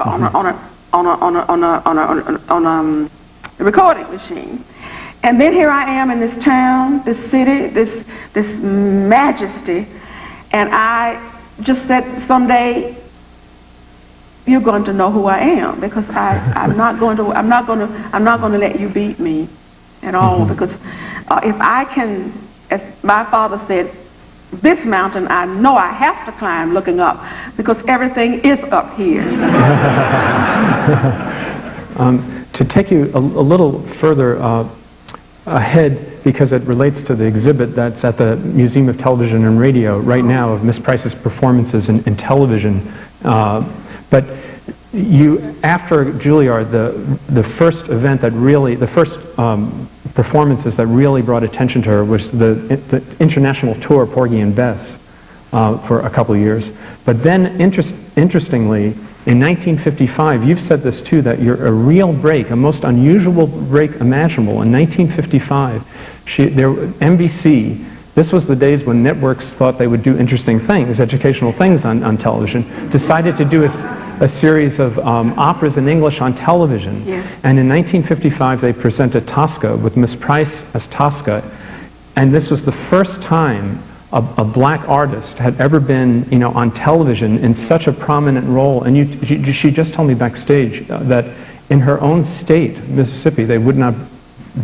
on a recording machine. And then here I am in this town, this city, this majesty, and I just said, someday you're going to know who I am, because I'm not going to let you beat me at all. Because if I can, as my father said, this mountain I know I have to climb looking up, because everything is up here. To take you a little further ahead, because it relates to the exhibit that's at the Museum of Television and Radio right now of Miss Price's performances in television. But you, after Juilliard, the first event that really, the first performances that really brought attention to her was the international tour, Porgy and Bess, for a couple of years. But then, interestingly, in 1955, you've said this too, that you're a real break, a most unusual break imaginable. In 1955, NBC, this was the days when networks thought they would do interesting things, educational things on television, decided to do a series of operas in English on television. Yes. And in 1955, they presented Tosca with Miss Price as Tosca. And this was the first time a black artist had ever been, on television in such a prominent role. And she just told me backstage that in her own state, Mississippi, they would not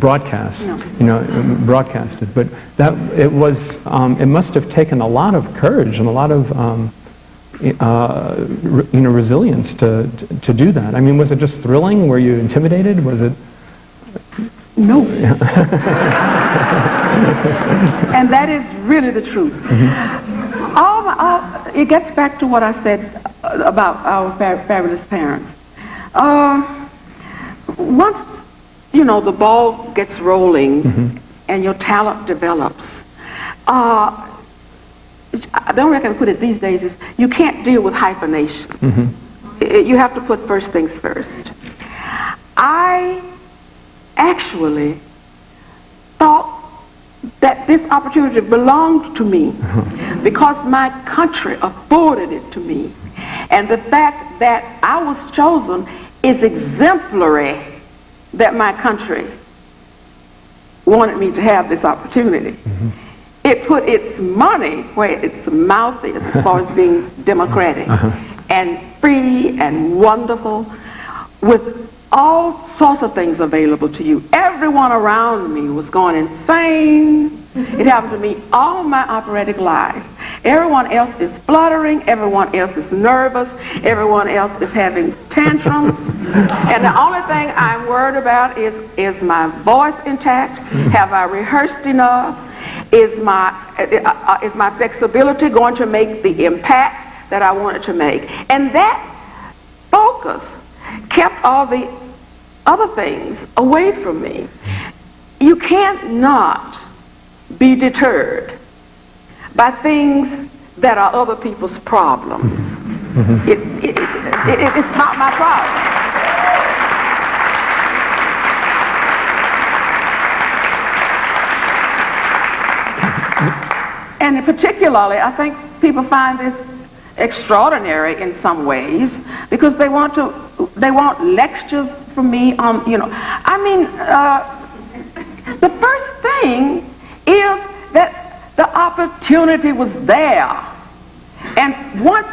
broadcast, broadcast it. But that it must have taken a lot of courage and a lot of resilience to do that. I mean, was it just thrilling? Were you intimidated? Was it? No. And that is really the truth. It gets back to what I said about our fabulous parents. Once, the ball gets rolling and your talent develops, the only way I can put it these days is you can't deal with hyphenation. You have to put first things first. I actually thought that this opportunity belonged to me because my country afforded it to me. And the fact that I was chosen is exemplary, that my country wanted me to have this opportunity. It put its money where its mouth is as far as being democratic and free and wonderful, with all sorts of things available to you. Everyone around me was going insane. It happened to me all my operatic life. Everyone else is fluttering, everyone else is nervous, everyone else is having tantrums. And the only thing I'm worried about is my voice intact? Have I rehearsed enough? Is my flexibility going to make the impact that I wanted to make? And that focus kept all the other things away from me. You can't not be deterred by things that are other people's problems. It's not my problem. And particularly, I think people find this extraordinary in some ways, because they want lectures from me on, the first thing is that the opportunity was there. And once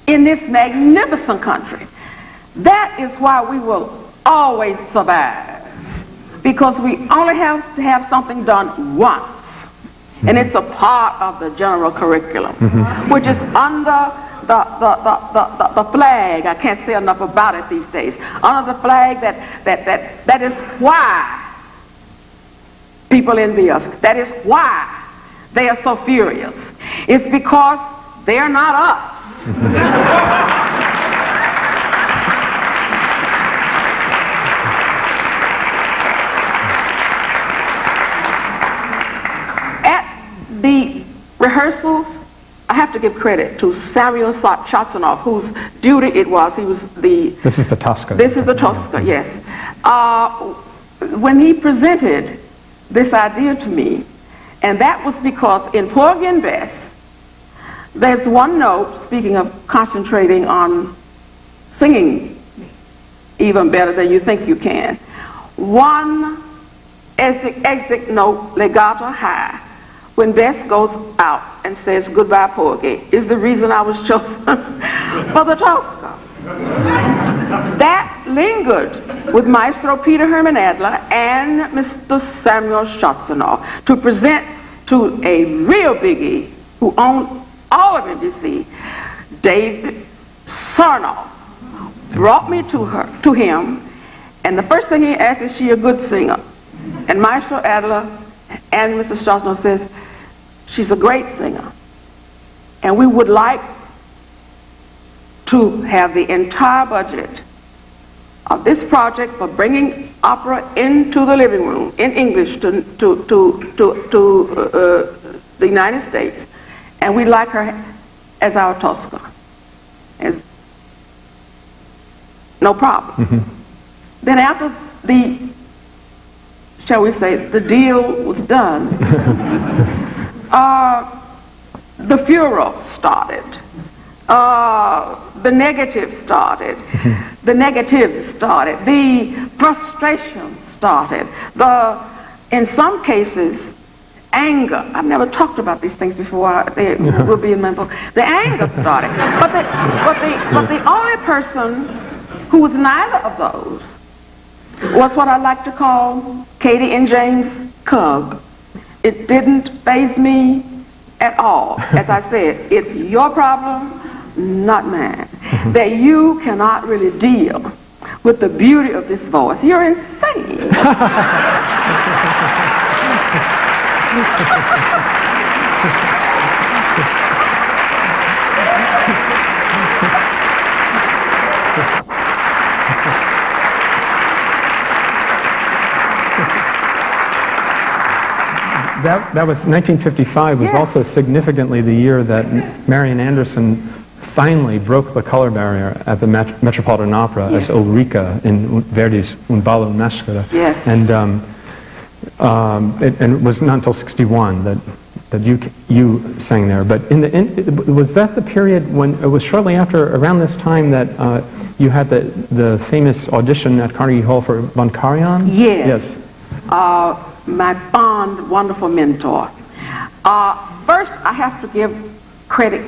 in this magnificent country, that is why we will always survive, because we only have to have something done once. And it's a part of the general curriculum, which is under the flag. I can't say enough about it these days. Under the flag that is why people envy us. That is why they are so furious. It's because they're not us. The rehearsals, I have to give credit to Samuel Shatsonoff, whose duty it was. He was the... This is the Tosca. This is the Tosca, yes. When he presented this idea to me, and that was because in Porgy and Bess, there's one note, speaking of concentrating on singing even better than you think you can. One exit note legato high when Bess goes out and says goodbye porgy is the reason I was chosen for the Tosca. That lingered with Maestro Peter Herman Adler and Mr. Samuel Schatzenau to present to a real biggie who owned all of NBC, David Sarnoff, brought me to him, and the first thing he asked, is she a good singer? And Maestro Adler and Mr. Schatzenau says, she's a great singer, and we would like to have the entire budget of this project for bringing opera into the living room in English to the United States, and we'd like her as our Tosca. No problem. Mm-hmm. Then after shall we say, the deal was done, the furor started. The negative started. The negatives started. The frustration started. In some cases, anger. I've never talked about these things before. They will be in my book. The anger started. But the only person who was neither of those was what I like to call Katie and James Cub. It didn't faze me at all. As I said, it's your problem, not mine. That you cannot really deal with the beauty of this voice. You're insane. That was 1955 was also significantly the year that Marian Anderson finally broke the color barrier at the Metropolitan Opera as Ulrika in Verdi's Un ballo in maschera. Yes. And it was not until 61 that you sang there. But was that the period when it was shortly after around this time that you had the famous audition at Carnegie Hall for Von Karajan? Yes. Yes. My fond, wonderful mentor. First, I have to give credit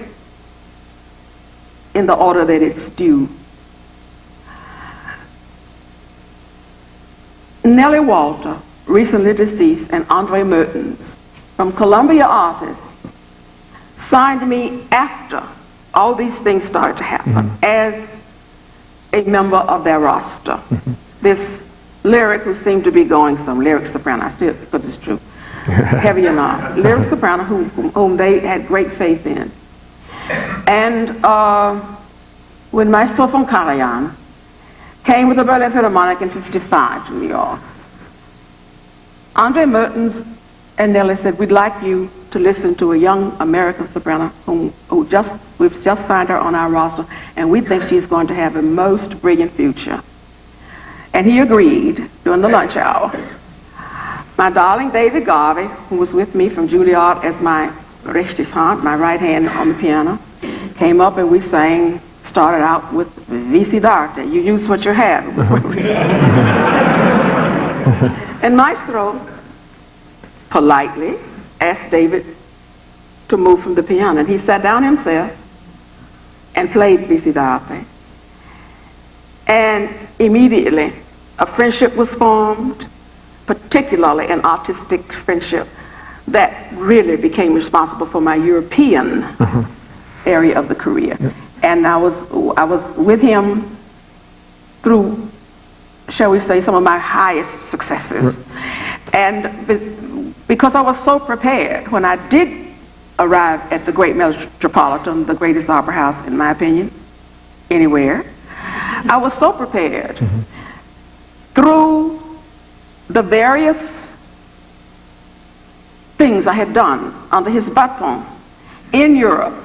in the order that it's due. Nellie Walter, recently deceased, and Andre Mertens from Columbia Artists signed me after all these things started to happen as a member of their roster. This lyric who seemed to be going some lyric soprano, I still, because it's true, heavy enough, lyric soprano whom they had great faith in. And when Maestro von Karajan came with the Berlin Philharmonic in '55 to New York, Andre Mertens and Nellie said, we'd like you to listen to a young American soprano we've just signed her on our roster, and we think she's going to have a most brilliant future. And he agreed during the lunch hour. My darling David Garvey, who was with me from Juilliard as my rechte hand, my right hand on the piano, came up and we started out with Visi d'arte. You use what you have. And Maestro politely asked David to move from the piano. And he sat down himself and played Visi d'arte. And immediately a friendship was formed, particularly an artistic friendship that really became responsible for my European area of the career. Yep. And I was with him through, shall we say, some of my highest successes. Right. And because I was so prepared when I did arrive at the great Metropolitan, the greatest opera house, in my opinion, anywhere, I was so prepared through the various things I had done under his baton in Europe,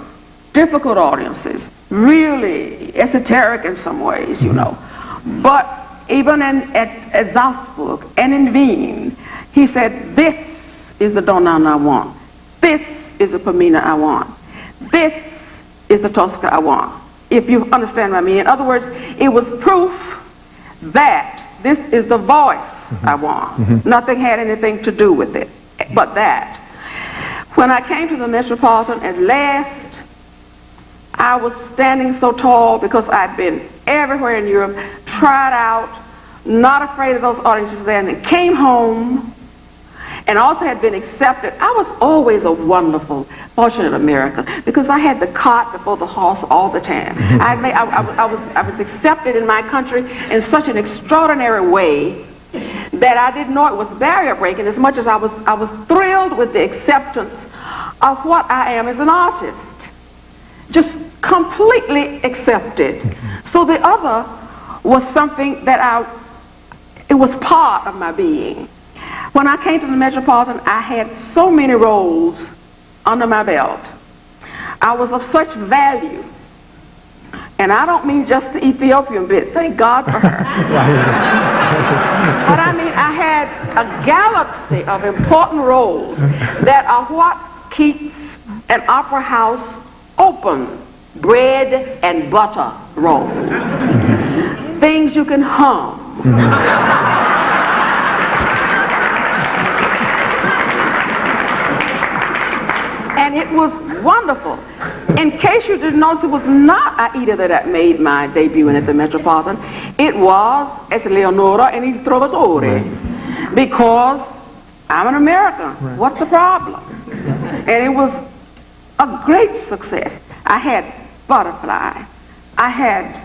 difficult audiences, really esoteric in some ways, you know. But even at Salzburg and in Wien, he said, this is the Donnan I want. This is the Pamina I want. This is the Tosca I want. if you understand what I mean. In other words, it was proof that this is the voice I want. Nothing had anything to do with it but that. When I came to the Metropolitan at last, I was standing so tall because I'd been everywhere in Europe, tried out, not afraid of those audiences there, and then came home and also had been accepted. I was always a wonderful, fortunate American because I had the cart before the horse all the time. I was accepted in my country in such an extraordinary way that I didn't know it was barrier breaking as much as I was thrilled with the acceptance of what I am as an artist. Just completely accepted. So the other was something that it was part of my being. When I came to the Metropolitan, I had so many roles under my belt. I was of such value. And I don't mean just the Ethiopian bit. Thank God for her. But I mean, I had a galaxy of important roles that are what keeps an opera house open. Bread and butter roles. Things you can hum. And it was wonderful. In case you didn't notice, it was not Aida that made my debut in at the Metropolitan. It was as Leonora and I Trovatori. Because I'm an American. Right. What's the problem? And it was a great success. I had Butterfly. I had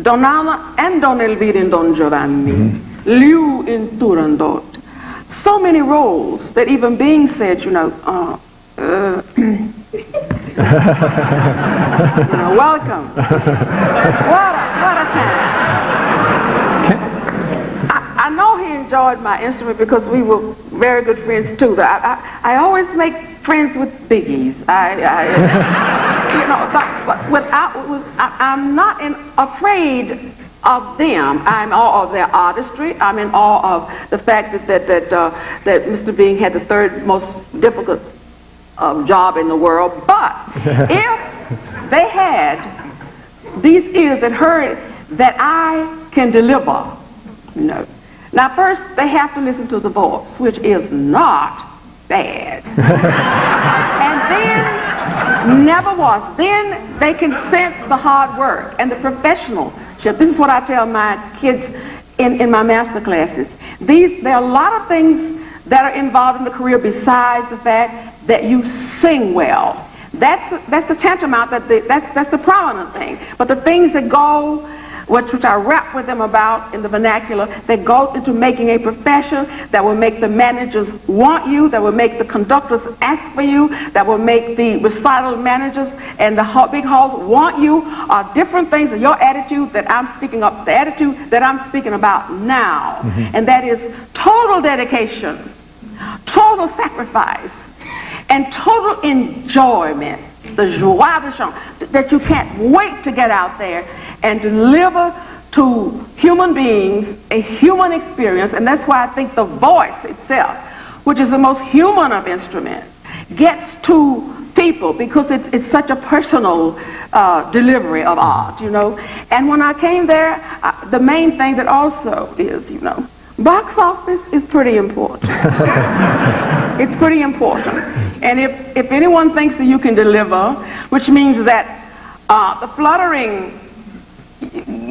Donna and Don Elvira in Don Giovanni. Liu in Turandot. So many roles that even Bing said, welcome. What a time. I know he enjoyed my instrument because we were very good friends too. I always make friends with biggies. I'm not afraid of them. I'm in awe of their artistry. I'm in awe of the fact that Mr. Bing had the third most difficult job in the world. But if they had these ears that heard that I can deliver, Now first they have to listen to the voice, which is not bad. And then never was. Then they can sense the hard work and the professionalship. This is what I tell my kids in my master classes. There are a lot of things that are involved in the career besides the fact that you sing well. That's the tantamount, that's the prominent thing. But the things that go, which I rap with them about in the vernacular, that go into making a profession, that will make the managers want you, that will make the conductors ask for you, that will make the recital managers and the big halls want you, are different things in your attitude that I'm speaking of, the attitude that I'm speaking about now. And that is total dedication, total sacrifice, and total enjoyment, the joie de chant, that you can't wait to get out there and deliver to human beings a human experience. And that's why I think the voice itself, which is the most human of instruments, gets to people because it's such a personal delivery of art, And when I came there, the main thing that also is, box office is pretty important. It's pretty important. And if anyone thinks that you can deliver, which means that the fluttering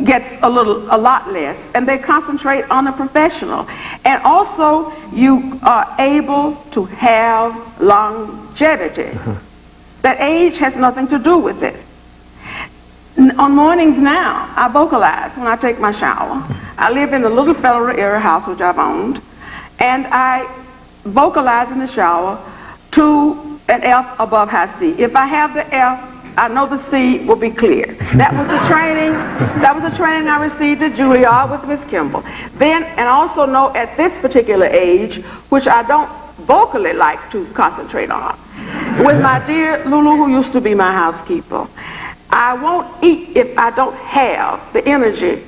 gets a lot less, and they concentrate on the professional. And also, you are able to have longevity. That age has nothing to do with it. On mornings now, I vocalize when I take my shower. I live in the little Federal Era house, which I've owned, and I vocalize in the shower to an F above high C. If I have the F, I know the C will be clear. That was the training I received at Juilliard with Miss Kimball. Then, and I also know at this particular age, which I don't vocally like to concentrate on, with my dear Lulu, who used to be my housekeeper, I won't eat if I don't have the energy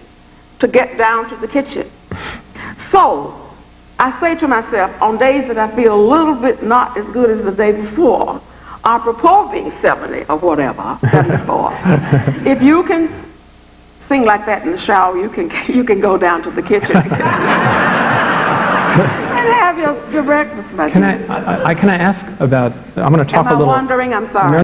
to get down to the kitchen. So, I say to myself, on days that I feel a little bit not as good as the day before, apropos being 70 or whatever, 74, if you can sing like that in the shower, you can go down to the kitchen and have your breakfast, my Can dear. I ask about, I'm going to talk Am a I little... wondering? I'm sorry.